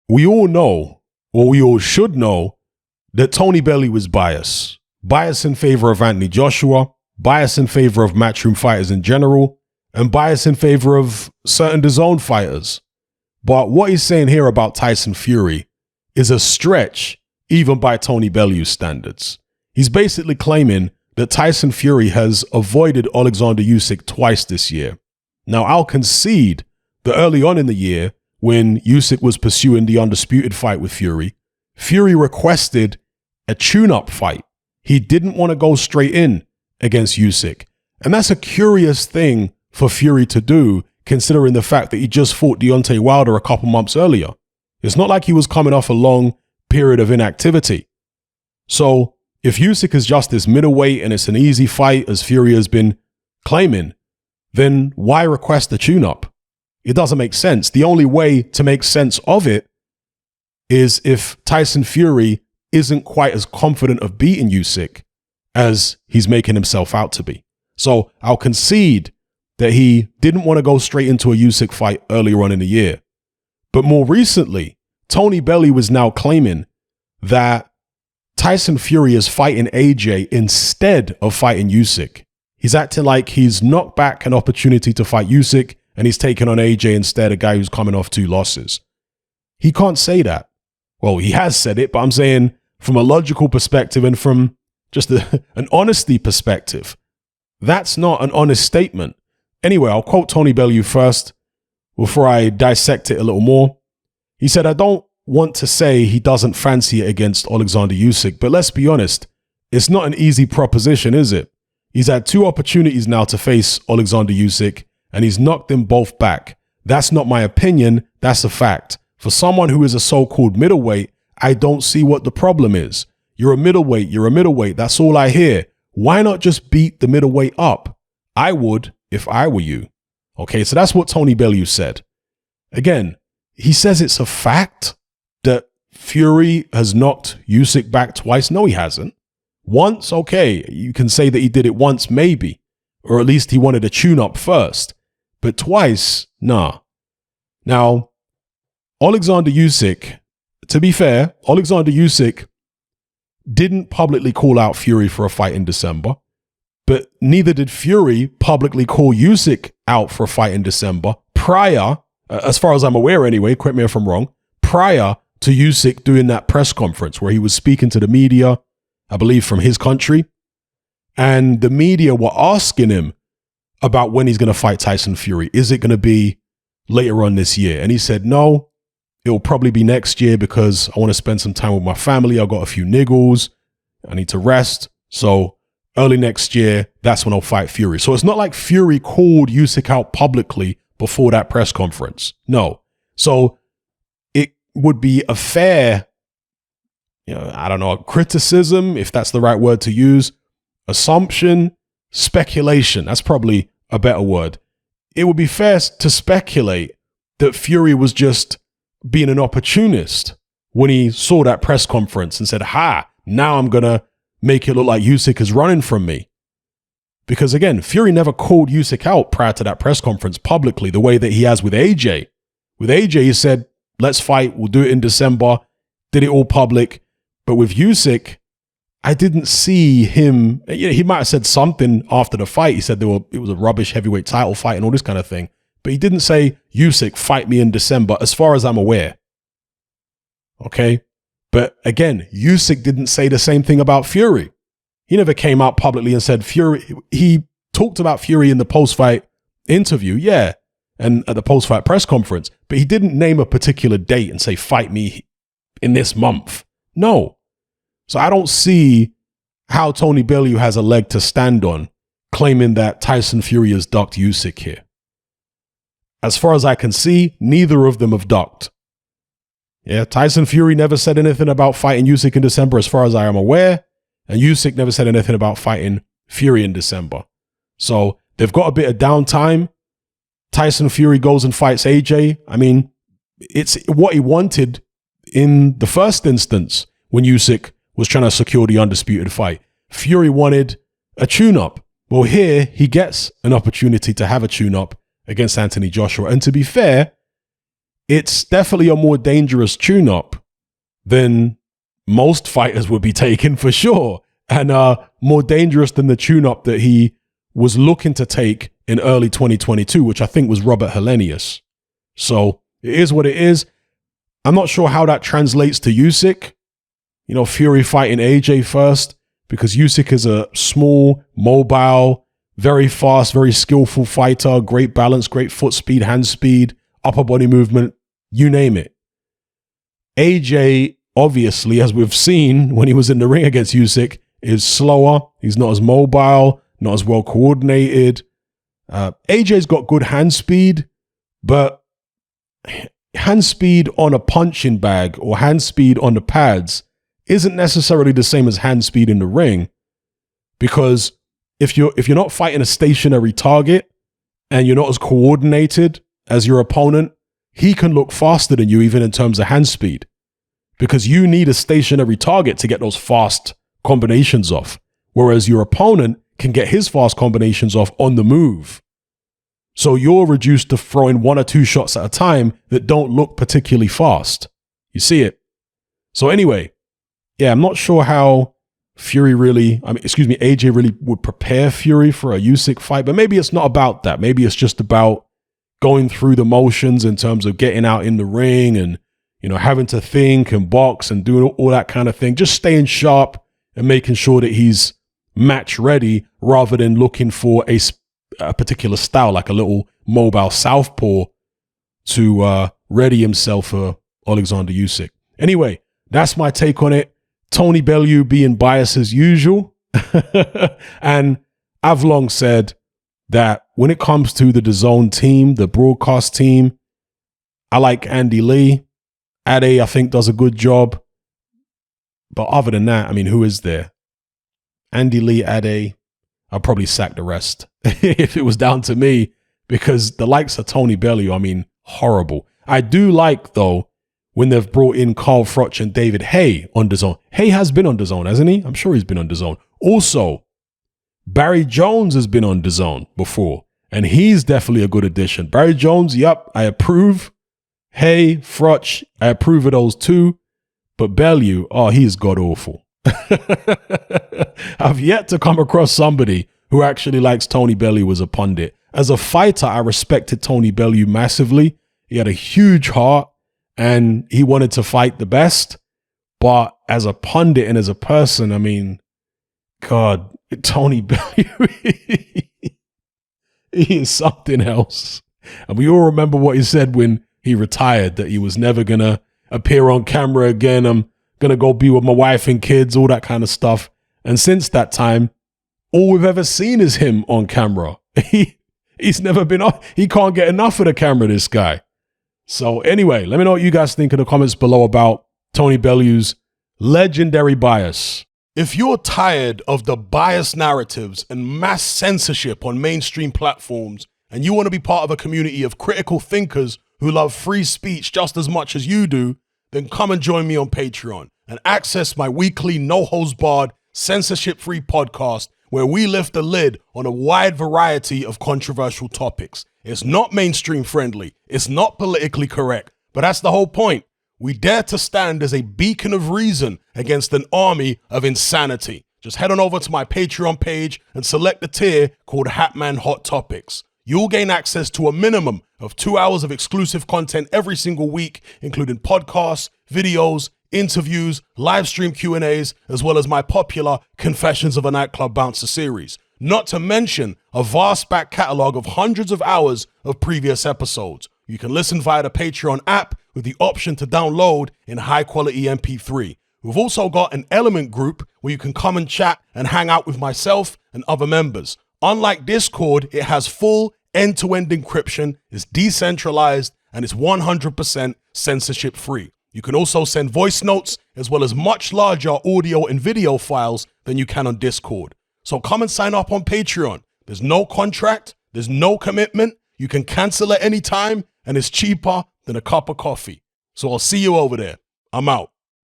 we all know, or we all should know, that Tony Bellew is biased. Bias in favor of Anthony Joshua, bias in favor of matchroom fighters in general, and bias in favor of certain DAZN fighters. But what he's saying here about Tyson Fury is a stretch even by Tony Bellew's standards. He's basically claiming that Tyson Fury has avoided Alexander Usyk twice this year. Now, I'll concede that early on in the year, when Usyk was pursuing the undisputed fight with Fury, Fury requested a tune-up fight. He didn't want to go straight in against Usyk. And that's a curious thing for Fury to do, considering the fact that he just fought Deontay Wilder a couple months earlier. It's not like he was coming off a long period of inactivity. So if Usyk is just this middleweight and it's an easy fight, as Fury has been claiming, then why request a tune-up? It doesn't make sense. The only way to make sense of it is if Tyson Fury isn't quite as confident of beating Usyk as he's making himself out to be. So I'll concede that he didn't want to go straight into a Usyk fight earlier on in the year. But more recently, Tony Bellew is now claiming that Tyson Fury is fighting AJ instead of fighting Usyk. He's acting like he's knocked back an opportunity to fight Usyk and he's taking on AJ instead, a guy who's coming off 2 losses. He can't say that. Well, he has said it, but I'm saying from a logical perspective and from just an honesty perspective, that's not an honest statement. Anyway, I'll quote Tony Bellew first before I dissect it a little more. He said, "I don't want to say he doesn't fancy it against Alexander Usyk, but let's be honest, it's not an easy proposition, is it? He's had 2 opportunities now to face Alexander Usyk, and he's knocked them both back. That's not my opinion, that's a fact. For someone who is a so-called middleweight, I don't see what the problem is. You're a middleweight, that's all I hear. Why not just beat the middleweight up? I would if I were you." Okay, so that's what Tony Bellew said. Again, he says it's a fact that Fury has knocked Usyk back twice. No, he hasn't. Once, okay, you can say that he did it once, maybe, or at least he wanted a tune-up first. But twice, nah. Now, Alexander Usyk, to be fair, Alexander Usyk didn't publicly call out Fury for a fight in December, but neither did Fury publicly call Usyk out for a fight in December prior, as far as I'm aware anyway, correct me if I'm wrong, prior to Usyk doing that press conference where he was speaking to the media, I believe from his country, and the media were asking him about when he's going to fight Tyson Fury. Is it going to be later on this year? And he said, no, it'll probably be next year because I want to spend some time with my family. I've got a few niggles. I need to rest. So early next year, that's when I'll fight Fury. So it's not like Fury called Usyk out publicly before that press conference. No. So it would be a fair, I don't know, criticism, if that's the right word to use, assumption, speculation. That's probably a better word. It would be fair to speculate that Fury was just being an opportunist when he saw that press conference and said, now I'm going to make it look like Usyk is running from me. Because again, Fury never called Usyk out prior to that press conference publicly the way that he has with AJ. With AJ, he said, let's fight. We'll do it in December. Did it all public. But with Usyk, I didn't see him. He might have said something after the fight. He said it was a rubbish heavyweight title fight and all this kind of thing. But he didn't say, Usyk, fight me in December, as far as I'm aware. Okay? But again, Usyk didn't say the same thing about Fury. He never came out publicly and said Fury. He talked about Fury in the post-fight interview, yeah, and at the post-fight press conference. But he didn't name a particular date and say, fight me in this month. No. So I don't see how Tony Bellew has a leg to stand on claiming that Tyson Fury has ducked Usyk here. As far as I can see, neither of them have ducked. Yeah, Tyson Fury never said anything about fighting Usyk in December as far as I am aware, and Usyk never said anything about fighting Fury in December. So they've got a bit of downtime. Tyson Fury goes and fights AJ. I mean, it's what he wanted in the first instance when Usyk was trying to secure the undisputed fight. Fury wanted a tune-up. Well, here he gets an opportunity to have a tune-up against Anthony Joshua. And to be fair, it's definitely a more dangerous tune-up than most fighters would be taking for sure. And more dangerous than the tune-up that he was looking to take in early 2022, which I think was Robert Helenius. So it is what it is. I'm not sure how that translates to Usyk. You know, Fury fighting AJ first, because Usyk is a small, mobile, very fast, very skillful fighter, great balance, great foot speed, hand speed, upper body movement, you name it. AJ, obviously, as we've seen when he was in the ring against Usyk, is slower. He's not as mobile, not as well coordinated. AJ's got good hand speed, but hand speed on a punching bag or hand speed on the pads isn't necessarily the same as hand speed in the ring, because if you're not fighting a stationary target and you're not as coordinated as your opponent, he can look faster than you even in terms of hand speed, because you need a stationary target to get those fast combinations off, whereas your opponent can get his fast combinations off on the move. So you're reduced to throwing 1 or 2 shots at a time that don't look particularly fast. You see it? So anyway, yeah, I'm not sure how AJ really would prepare Fury for a Usyk fight, but maybe it's not about that. Maybe it's just about going through the motions in terms of getting out in the ring and, you know, having to think and box and doing all that kind of thing. Just staying sharp and making sure that he's match ready rather than looking for a particular style, like a little mobile southpaw to ready himself for Alexander Usyk. Anyway, that's my take on it. Tony Bellew being biased as usual. And I've long said that when it comes to the DAZN team, the broadcast team, I like Andy Lee. Ade, I think, does a good job. But other than that, I mean, who is there? Andy Lee, Ade, I'd probably sack the rest if it was down to me, because the likes of Tony Bellew, I mean, horrible. I do like, though, when they've brought in Carl Froch and David Hay on DAZN. Hay has been on DAZN, hasn't he? I'm sure he's been on DAZN. Also, Barry Jones has been on DAZN before, and he's definitely a good addition. Barry Jones, yep, I approve. Hay, Froch, I approve of those too. But Bellew, oh, he's god-awful. I've yet to come across somebody who actually likes Tony Bellew as a pundit. As a fighter, I respected Tony Bellew massively. He had a huge heart and he wanted to fight the best. But as a pundit and as a person, I mean, God, Tony Bellew, he is something else. And we all remember what he said when he retired, that he was never going to appear on camera again. I'm going to go be with my wife and kids, all that kind of stuff. And since that time, all we've ever seen is him on camera. He's never been off. He can't get enough of the camera, this guy. So anyway, let me know what you guys think in the comments below about Tony Bellew's legendary bias. If you're tired of the biased narratives and mass censorship on mainstream platforms, and you want to be part of a community of critical thinkers who love free speech just as much as you do, then come and join me on Patreon and access my weekly no-holds-barred, censorship-free podcast where we lift the lid on a wide variety of controversial topics. It's not mainstream friendly, it's not politically correct, but that's the whole point. We dare to stand as a beacon of reason against an army of insanity. Just head on over to my Patreon page and select the tier called Hatman Hot Topics. You'll gain access to a minimum of 2 hours of exclusive content every single week, including podcasts, videos, interviews, live stream Q&As, as well as my popular Confessions of a Nightclub Bouncer series. Not to mention a vast back catalog of hundreds of hours of previous episodes. You can listen via the Patreon app with the option to download in high quality MP3. We've also got an Element group where you can come and chat and hang out with myself and other members. Unlike Discord, it has full end-to-end encryption, is decentralized, and is 100% censorship free. You can also send voice notes as well as much larger audio and video files than you can on Discord. So come and sign up on Patreon. There's no contract, there's no commitment, you can cancel at any time, and it's cheaper than a cup of coffee. So I'll see you over there. I'm out.